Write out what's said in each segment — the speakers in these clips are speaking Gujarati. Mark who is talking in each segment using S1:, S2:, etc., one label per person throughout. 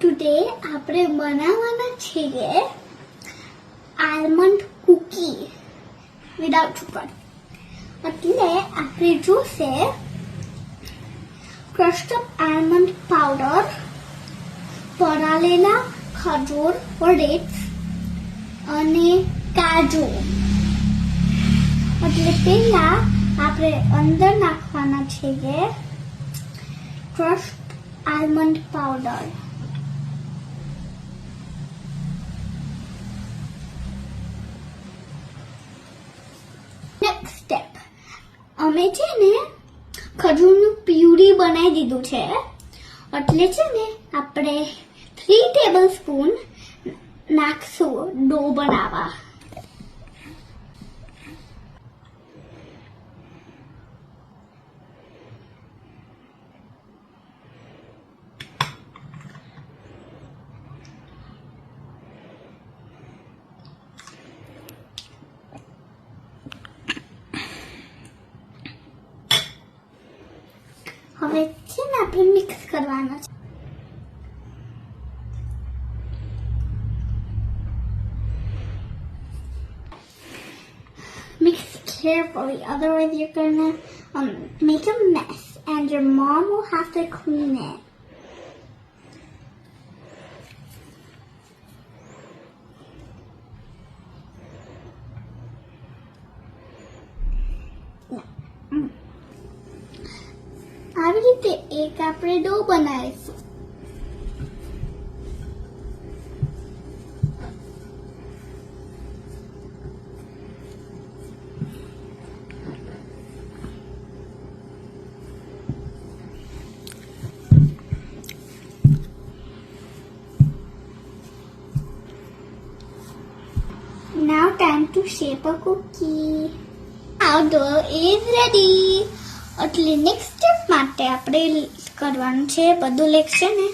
S1: ટુડે આપણે બનાવવાના છીએ આલમંડ કુકી વિધાઉટ સુગર. એટલે આપણે જોશે crushed up almond powder, પરાલેલા ખજૂર ડેટ્સ અને કાજુ. એટલે પહેલા આપણે અંદર નાખવાના છે crushed almond powder. Next step, અમે છે ને ખજૂરનું પ્યુરી બનાવી દીધું છે. એટલે છે ને આપણે 3 ટેબલસ્પૂન નાખશું ડો બનાવવા. હવે છે ને આપણે મિક્સ કરવાનો છે. Mix carefully, otherwise you're gonna make a mess and your mom will have to clean it. આવી રીતે એક આપણે ડો બનાવીશું. Now time to shape a cookie. Now dough is ready. એટલે નેક્સ્ટ સ્ટેપ માટે આપણે કરવાનું છે બધું છે ને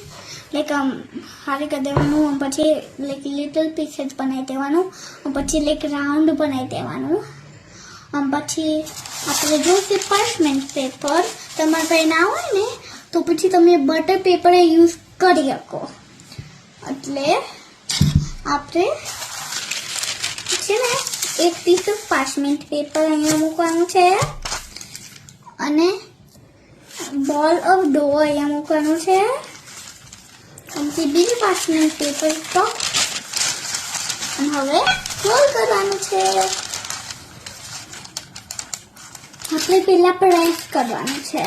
S1: હારી કરી દેવાનું. પછી લિટલ પીસેસ બનાવી દેવાનું. પછી રાઉન્ડ બનાવી દેવાનું. પછી આપણે જોઈશે પાર્ચમેન્ટ પેપર. તમારા પાસે ના હોય ને તો પછી તમે બટર પેપર યુઝ કરી શકો. એટલે આપણે છે ને એક પીસ ઓફ પાર્ચમેન્ટ પેપર અહીંયા મૂકવાનું છે અને બોલ ઓફ ડો અહીંયા મૂકવાનું છે. પછી બીજું પાર્ચમેન્ટ પેપર ટોપ અને હવે રોલ કરવાનું છે. આપણે પહેલા પ્રેસ કરવાનું છે.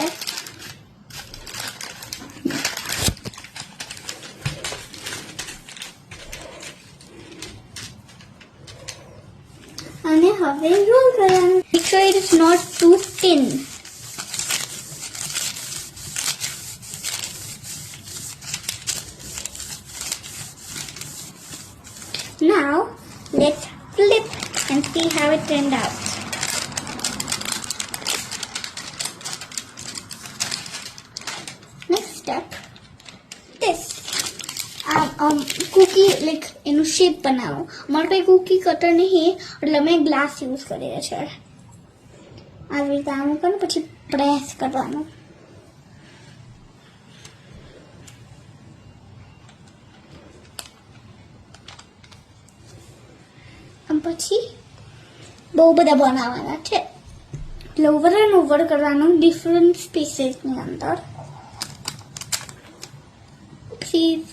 S1: અને હવે રોલ કરવાનું. Make sure it is not too thin. Now let's flip and see how it turned out. Next step, this cookie એનું શેપ બનાવો. અમારે કોઈ કુકી કટર નહીં એટલે અમે ગ્લાસ યુઝ કરીએ છીએ. આવી રીતે આમ મૂકવાનું પછી પ્રેસ કરવાનું. પછી બહુ બધા બનાવવાના છે એટલે ઓવર એન્ડ ઓવર કરવાનું ડિફરન્ટ સ્પીસીસની અંદર. પ્લીઝ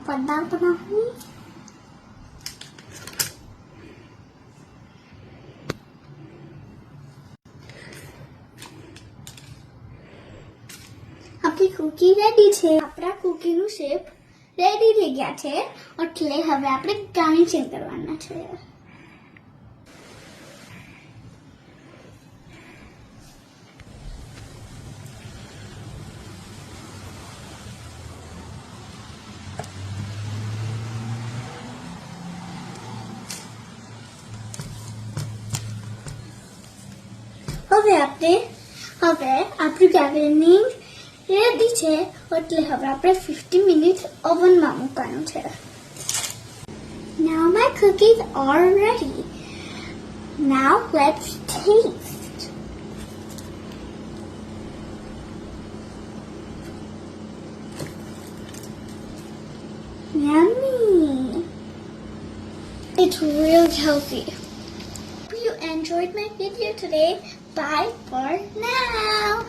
S1: બધા બનાવવું. આપણી કુકી રેડી છે. આપણા કુકીનું શેપ રેડી થઈ ગયા છે. એટલે હવે આપણે ગાર્નિશિંગ કરવાના છે. હવે આપણું ગાર્નિશિંગ રેડી છે. એટલે હવે આપણે 50 મિનિટ ઓવનમાં મૂકવાનું છે. Now my cookies are ready. Now let's taste. Yummy. It's real healthy. Hope you enjoyed my video today. Bye for now.